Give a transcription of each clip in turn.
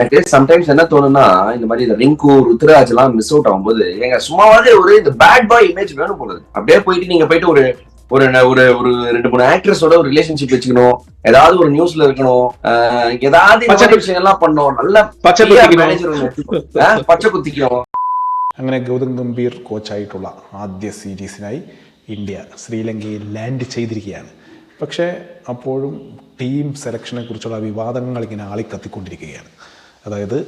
எனக்கு சம்டைம்ஸ் என்ன தோணுன்னா இந்த மாதிரி இந்த ரிங்கு ருத்ராஜ் எல்லாம் மிஸ் அவுட் ஆகும்போது எங்க சும்மாவது ஒரு இந்த பேட் பாய் இமேஜ் வேணும் போகுது. அப்படியே போயிட்டு நீங்க போயிட்டு ஒரு ஒரு ஒரு ஒரு 2-3 ஆக்ட்ரஸோட ஒரு ரிலேஷன்ஷிப் வச்சுக்கணும், ஏதாவது ஒரு நியூஸ்ல இருக்கணும், ஏதாவது இந்த மாதிரி விஷயங்கள்லாம் பண்ணணும், நல்ல மேனேஜர் പച്ച കുത്തിക്കണം. അങ്ങനെ ഗൗതം ഗംഭീർ കോച്ചായിട്ടുള്ള ആദ്യ സീരീസിനായി ഇന്ത്യ ശ്രീലങ്കയിൽ ലാൻഡ് ചെയ്തിരിക്കുകയാണ്. പക്ഷേ അപ്പോഴും ടീം സെലക്ഷനെ കുറിച്ചുള്ള വിവാദങ്ങൾ ഇങ്ങനെ ആളിക്കത്തിക്കൊണ്ടിരിക്കുകയാണ്. അതായത്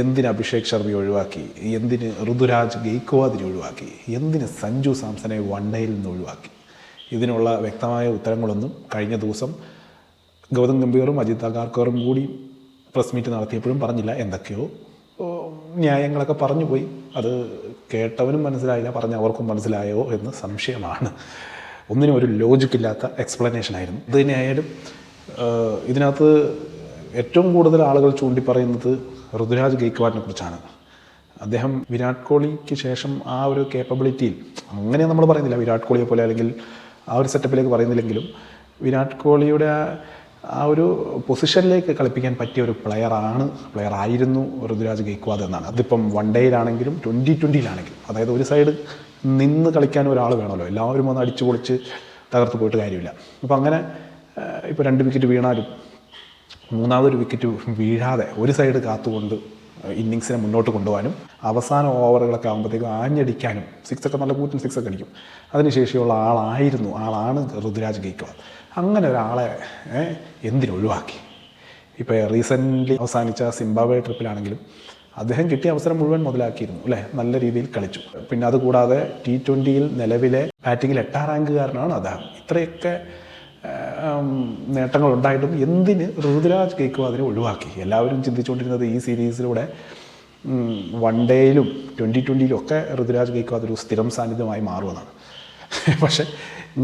എന്തിന് അഭിഷേക് ശർമ്മയെ ഒഴിവാക്കി, എന്തിന് ഋതുരാജ് ഗെയ്ക്വാദിനെ ഒഴിവാക്കി, എന്തിന് സഞ്ജു സാംസനെ വൺഡേയിൽ നിന്ന് ഒഴിവാക്കി, ഇതിനുള്ള വ്യക്തമായ ഉത്തരങ്ങളൊന്നും കഴിഞ്ഞ ദിവസം ഗൗതം ഗംഭീറും അജിത് അഗാർക്കറും കൂടി പ്രസ് മീറ്റ് നടത്തിയപ്പോഴും പറഞ്ഞില്ല. എന്തൊക്കെയോ ന്യായങ്ങളൊക്കെ പറഞ്ഞു പോയി. അത് കേട്ടവനും മനസ്സിലായില്ല, പറഞ്ഞവർക്കും മനസ്സിലായോ എന്ന് സംശയമാണ്. ഒന്നിനും ഒരു ലോജിക്കില്ലാത്ത എക്സ്പ്ലനേഷനായിരുന്നു. ഇത് തന്നെയായാലും ഇതിനകത്ത് ഏറ്റവും കൂടുതൽ ആളുകൾ ചൂണ്ടിപ്പറയുന്നത് ഋതുരാജ് ഗെയ്ക്വാദിനെ കുറിച്ചാണ്. അദ്ദേഹം വിരാട് കോഹ്ലിക്ക് ശേഷം ആ ഒരു കേപ്പബിലിറ്റിയിൽ, അങ്ങനെ നമ്മൾ പറയുന്നില്ല വിരാട് കോഹ്ലിയെ പോലെ അല്ലെങ്കിൽ ആ ഒരു സെറ്റപ്പിലേക്ക് പറയുന്നില്ലെങ്കിലും വിരാട് കോഹ്ലിയുടെ ആ ഒരു പൊസിഷനിലേക്ക് കളിപ്പിക്കാൻ പറ്റിയ ഒരു പ്ലെയർ ആയിരുന്നു ഋതുരാജ് ഗെയ്ക്വാദ് എന്നാണ്. അതിപ്പം വൺ ഡേയിലാണെങ്കിലും 2020-ലാണെങ്കിലും, അതായത് ഒരു സൈഡ് നിന്ന് കളിക്കാൻ ഒരാൾ വേണമല്ലോ, എല്ലാവരും വന്ന് അടിച്ചു പൊളിച്ച് തകർത്ത് പോയിട്ട് കാര്യമില്ല. അപ്പോൾ അങ്ങനെ ഇപ്പോൾ 2 വിക്കറ്റ് വീണാലും മൂന്നാമതൊരു വിക്കറ്റ് വീഴാതെ ഒരു സൈഡ് കാത്തുകൊണ്ട് ഇന്നിങ്സിനെ മുന്നോട്ട് കൊണ്ടുപോകാനും അവസാന ഓവറുകളൊക്കെ ആകുമ്പോഴത്തേക്കും ആഞ്ഞടിക്കാനും, സിക്സൊക്കെ നല്ല കൂറ്റൻ സിക്സൊക്കെ അടിക്കും, അതിനുശേഷിയുള്ള ആളാണ് ഋതുരാജ് ഗെയ്ക്വാദ്. അങ്ങനെ ഒരാളെ എന്തിനൊഴിവാക്കി? ഇപ്പോൾ റീസെൻ്റ്ലി അവസാനിച്ച സിംബാബ്വെ ട്രിപ്പിലാണെങ്കിലും അദ്ദേഹം കിട്ടിയ അവസരം മുഴുവൻ മുതലാക്കിയിരുന്നു അല്ലേ, നല്ല രീതിയിൽ കളിച്ചു. പിന്നെ അതുകൂടാതെ T20-യിൽ നിലവിലെ ബാറ്റിങ്ങിൽ 8ാം റാങ്കുകാരനാണ് അദ്ദേഹം. ഇത്രയൊക്കെ നേട്ടങ്ങളുണ്ടായിട്ടും എന്തിന് ഋതുരാജ് ഗെയ്ക്വാദിനെ ഒഴിവാക്കി? എല്ലാവരും ചിന്തിച്ചുകൊണ്ടിരുന്നത് ഈ സീരീസിലൂടെ വൺ ഡേയിലും 2020-ലും ഒക്കെ ഋതുരാജ് ഗെയ്ക്വാദ് ഒരു സ്ഥിരം സാന്നിധ്യമായി മാറുമെന്നാണ്. പക്ഷേ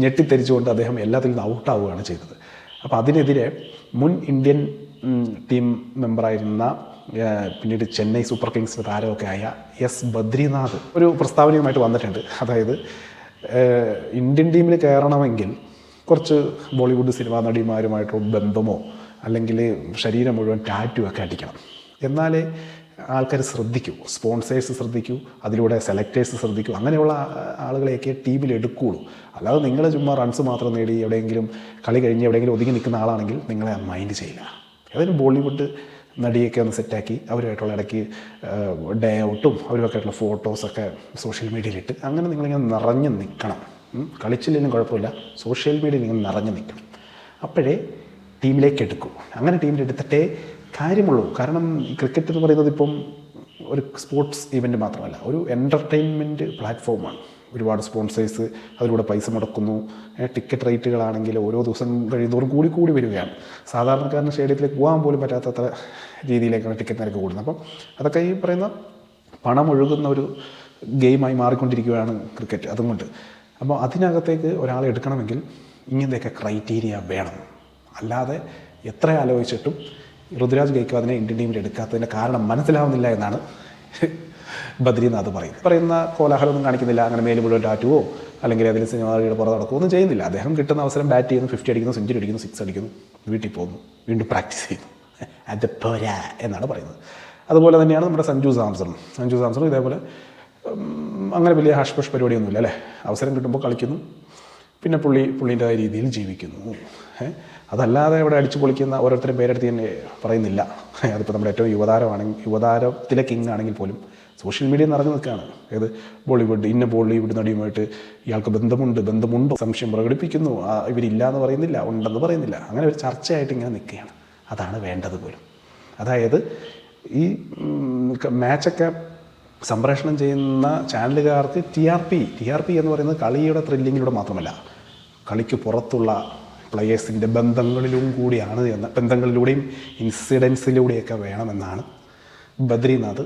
ഞെട്ടിത്തെരിച്ചുകൊണ്ട് അദ്ദേഹം എല്ലാത്തിൽ നിന്ന് ഔട്ടാവുകയാണ് ചെയ്തത്. അപ്പോൾ അതിനെതിരെ മുൻ ഇന്ത്യൻ ടീം മെമ്പറായിരുന്ന പിന്നീട് ചെന്നൈ സൂപ്പർ കിങ്സിൻ്റെ താരമൊക്കെ ആയ എസ് ബദ്രിനാഥ് ഒരു പ്രസ്താവനയുമായിട്ട് വന്നിട്ടുണ്ട്. അതായത് ഇന്ത്യൻ ടീമിൽ കയറണമെങ്കിൽ കുറച്ച് ബോളിവുഡ് സിനിമാ നടിമാരുമായിട്ടുള്ള ബന്ധമോ അല്ലെങ്കിൽ ശരീരം മുഴുവൻ ടാറ്റു ഒക്കെ അടിക്കണം, എന്നാലേ ആൾക്കാർ ശ്രദ്ധിക്കൂ, സ്പോൺസേഴ്സ് ശ്രദ്ധിക്കൂ, അതിലൂടെ സെലക്ടേഴ്സ് ശ്രദ്ധിക്കൂ, അങ്ങനെയുള്ള ആളുകളെയൊക്കെ ടീമിൽ എടുക്കുകയുള്ളൂ. അല്ലാതെ നിങ്ങൾ ചുമ്മാ റൺസ് മാത്രം നേടി എവിടെയെങ്കിലും കളി കഴിഞ്ഞ് എവിടെയെങ്കിലും ഒതുങ്ങി നിൽക്കുന്ന ആളാണെങ്കിൽ നിങ്ങളെ മൈൻഡ് ചെയ്യില്ല. അതിന് ബോളിവുഡ് നടിയൊക്കെ ഒന്ന് സെറ്റാക്കി അവരുമായിട്ടുള്ള ഇടയ്ക്ക് ഡേ ഔട്ടും അവരുമൊക്കെ ആയിട്ടുള്ള ഫോട്ടോസൊക്കെ സോഷ്യൽ മീഡിയയിലിട്ട് അങ്ങനെ നിങ്ങളിങ്ങനെ നിറഞ്ഞു നിൽക്കണം. കളിച്ചില്ലെങ്കിലും കുഴപ്പമില്ല, സോഷ്യൽ മീഡിയയിൽ ഇങ്ങനെ നിറഞ്ഞു നിൽക്കണം. അപ്പോഴേ ടീമിലേക്ക് എടുക്കൂ. അങ്ങനെ ടീമിലെടുത്തിട്ടേ കാര്യമുള്ളൂ. കാരണം ഈ ക്രിക്കറ്റ് എന്ന് പറയുന്നത് ഇപ്പം ഒരു സ്പോർട്സ് ഇവൻ്റ് മാത്രമല്ല, ഒരു എൻ്റർടൈൻമെൻറ്റ് പ്ലാറ്റ്ഫോമാണ്. ഒരുപാട് സ്പോൺസേഴ്സ് അതിലൂടെ പൈസ മുടക്കുന്നു. ടിക്കറ്റ് റേറ്റുകളാണെങ്കിൽ ഓരോ ദിവസം കഴിയുന്നതോറും കൂടി വരികയാണ്. സാധാരണക്കാരന് സ്റ്റേഡിയത്തിലേക്ക് പോകാൻ പോലും പറ്റാത്തത്ര രീതിയിലേക്കാണ് ടിക്കറ്റ് നിരക്ക് കൂടുന്നത്. അപ്പം അതൊക്കെ ഈ പറയുന്ന പണം ഒഴുകുന്ന ഒരു ഗെയിമായി മാറിക്കൊണ്ടിരിക്കുകയാണ് ക്രിക്കറ്റ്. അതുകൊണ്ട് അപ്പോൾ അതിനകത്തേക്ക് ഒരാളെ എടുക്കണമെങ്കിൽ ഇങ്ങനത്തെയൊക്കെ ക്രൈറ്റീരിയ വേണം. അല്ലാതെ എത്ര ആലോചിച്ചിട്ടും ഋതുരാജ് ഗെയ്ക്വാദിനെ ഇന്ത്യൻ ടീമിൽ എടുക്കാത്തതിൻ്റെ കാരണം മനസ്സിലാവുന്നില്ല എന്നാണ് ബദ്രിനാഥ് പറയുന്ന കോലാഹലമൊന്നും കാണിക്കുന്നില്ല. അങ്ങനെ മേല് മുഴുവൻ ടാറ്റുവോ അല്ലെങ്കിൽ അതിൽ സിനിമയുടെ പുറത്ത് നടക്കുകയോ ഒന്നും ചെയ്യുന്നില്ല. അദ്ദേഹം കിട്ടുന്ന അവസരം ബാറ്റ് ചെയ്യുന്നു, 50 അടിക്കുന്നു, സെഞ്ചുറി അടിക്കുന്നു, 6 അടിക്കുന്നു, വീട്ടിൽ പോകുന്നു, വീണ്ടും പ്രാക്ടീസ് ചെയ്യുന്നു. അത് പോരാ എന്നാണ് പറയുന്നത്. അതുപോലെ തന്നെയാണ് നമ്മുടെ സഞ്ജു സാംസണും ഇതേപോലെ അങ്ങനെ വലിയ ഹാഷ്പഷ് പരിപാടിയൊന്നുമില്ല അല്ലേ. അവസരം കിട്ടുമ്പോൾ കളിക്കുന്നു, പിന്നെ പുള്ളീൻ്റെതായ രീതിയിൽ ജീവിക്കുന്നു. അതല്ലാതെ ഇവിടെ അടിച്ചു പൊളിക്കുന്ന ഓരോരുത്തരും പേരെടുത്ത് തന്നെ പറയുന്നില്ല. അതിപ്പോൾ നമ്മുടെ ഏറ്റവും യുവതാരത്തിലെ കിങ് ആണെങ്കിൽ പോലും സോഷ്യൽ മീഡിയ നിറഞ്ഞു നിൽക്കുകയാണ്. ഏത് ബോളിവുഡ് നടിയുമായിട്ട് ഇയാൾക്ക് ബന്ധമുണ്ടോ സംശയം പ്രകടിപ്പിക്കുന്നു. ഇവരില്ല എന്ന് പറയുന്നില്ല, ഉണ്ടെന്ന് പറയുന്നില്ല. അങ്ങനെ ഒരു ചർച്ചയായിട്ട് ഇങ്ങനെ നിൽക്കുകയാണ്. അതാണ് വേണ്ടത് പോലും. അതായത് ഈ മാച്ചൊക്കെ സംപ്രേഷണം ചെയ്യുന്ന ചാനലുകാർക്ക് TRP എന്ന് പറയുന്നത് കളിയുടെ ത്രില്ലിങ്ങിലൂടെ മാത്രമല്ല, കളിക്ക് പുറത്തുള്ള പ്ലെയേഴ്സിൻ്റെ ബന്ധങ്ങളിലൂടെയും ഇൻസിഡൻസിലൂടെയൊക്കെ വേണമെന്നാണ് ബദ്രിനാഥ്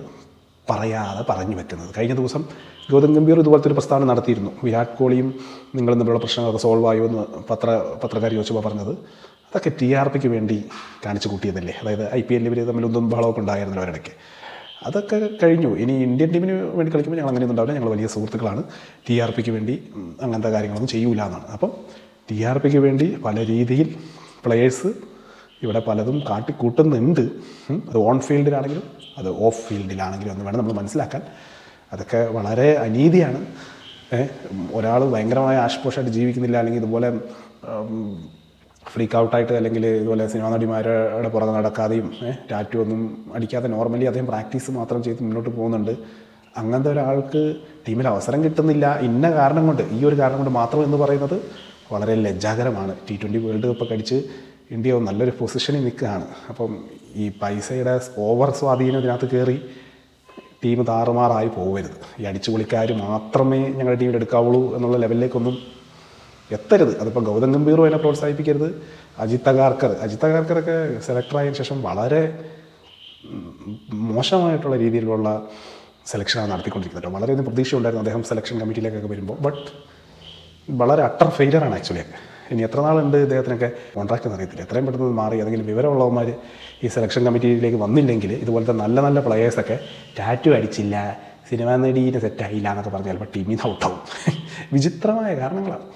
പറഞ്ഞു വെക്കുന്നത്. കഴിഞ്ഞ ദിവസം ഗൗതം ഗംഭീർ ഇതുപോലത്തെ ഒരു പ്രസ്താവന നടത്തിയിരുന്നു. വിരാട് കോഹ്ലിയും നിങ്ങളും തമ്മിലുള്ള പ്രശ്നങ്ങളൊക്കെ സോൾവ് ആയോ എന്ന് പത്രക്കാർ ചോദിച്ചപ്പോൾ പറഞ്ഞത് അതൊക്കെ TRPക്ക് വേണ്ടി കാണിച്ചു കൂട്ടിയതല്ലേ. അതായത് IPL ഇവർ തമ്മിലൊന്നും ബഹളമൊക്കെ ഉണ്ടായിരുന്നല്ലോ അവരിടയ്ക്ക്. അതൊക്കെ കഴിഞ്ഞു. ഇനി ഇന്ത്യൻ ടീമിന് വേണ്ടി കളിക്കുമ്പോൾ ഞങ്ങൾ അങ്ങനെയൊന്നും ഉണ്ടാവില്ല, ഞങ്ങൾ വലിയ സുഹൃത്തുക്കളാണ്, TRPക്ക് വേണ്ടി അങ്ങനത്തെ കാര്യങ്ങളൊന്നും ചെയ്യൂല എന്നാണ്. അപ്പം TRPക്ക് വേണ്ടി പല രീതിയിൽ പ്ലെയേഴ്സ് ഇവിടെ പലതും കാട്ടിക്കൂട്ടുന്നുണ്ട്. അത് ഓൺ ഫീൽഡിലാണെങ്കിലും അത് ഓഫ് ഫീൽഡിലാണെങ്കിലും എന്ന് വേണം നമ്മൾ മനസ്സിലാക്കാൻ. അതൊക്കെ വളരെ അനീതിയാണ്. ഒരാൾ ഭയങ്കരമായ ആഷ്പോഷായിട്ട് ജീവിക്കുന്നില്ല, അല്ലെങ്കിൽ ഇതുപോലെ ഫ്രീക്ക് ഔട്ടായിട്ട്, അല്ലെങ്കിൽ ഇതുപോലെ സിനിമാ നടിമാരുടെ പുറകെ നടക്കാതെയും ടാറ്റു ഒന്നും അടിക്കാതെ നോർമലി അദ്ദേഹം പ്രാക്ടീസ് മാത്രം ചെയ്ത് മുന്നോട്ട് പോകുന്നുണ്ട്. അങ്ങനത്തെ ഒരാൾക്ക് ടീമിൽ അവസരം കിട്ടുന്നില്ല ഇന്ന കാരണം കൊണ്ട്, ഈ ഒരു കാരണം കൊണ്ട് മാത്രം എന്ന് പറയുന്നത് വളരെ ലജ്ജാകരമാണ്. T20 വേൾഡ് കപ്പൊക്കെ അടിച്ച് ഇന്ത്യ നല്ലൊരു പൊസിഷനിൽ നിൽക്കുകയാണ്. അപ്പം ഈ പൈസയുടെ ഓവർ സ്വാധീനം ഇതിനകത്ത് കയറി ടീം താറുമാറായി പോകരുത്. ഈ അടിച്ചുപൊളിക്കാർ മാത്രമേ ഞങ്ങളുടെ ടീമിൽ എടുക്കാവുള്ളൂ എന്നുള്ള ലെവലിലേക്കൊന്നും എത്തരുത്. അതിപ്പോൾ ഗൗതം ഗംഭീറും അതിനെ പ്രോത്സാഹിപ്പിക്കരുത്. അജിത് അഗാർക്കറൊക്കെ സെലക്ടറായതിനു ശേഷം വളരെ മോശമായിട്ടുള്ള രീതിയിലുള്ള സെലക്ഷനാണ് നടത്തിക്കൊണ്ടിരിക്കുന്നത്. വളരെയധികം പ്രതീക്ഷ ഉണ്ടായിരുന്നു അദ്ദേഹം സെലക്ഷൻ കമ്മിറ്റിയിലേക്കൊക്കെ വരുമ്പോൾ. ബട്ട് വളരെ അട്ടർ ഫെയിലറാണ് ആക്ച്വലി. ഇനി എത്ര നാളുണ്ട് ഇദ്ദേഹത്തിനൊക്കെ കോൺട്രാക്റ്റ് എന്നറിയത്തില്ല. എത്രയും പെട്ടെന്ന് മാറി ഏതെങ്കിലും വിവരമുള്ളവന്മാർ ഈ സെലക്ഷൻ കമ്മിറ്റിയിലേക്ക് വന്നില്ലെങ്കിൽ ഇതുപോലത്തെ നല്ല നല്ല പ്ലെയേഴ്സൊക്കെ ടാറ്റു അടിച്ചില്ല, സിനിമാ നടിയെ സെറ്റായില്ല എന്നൊക്കെ പറഞ്ഞാൽ ചിലപ്പോൾ ടീമിൽ നിന്ന് ഔട്ടാവും. വിചിത്രമായ കാരണങ്ങളാണ്.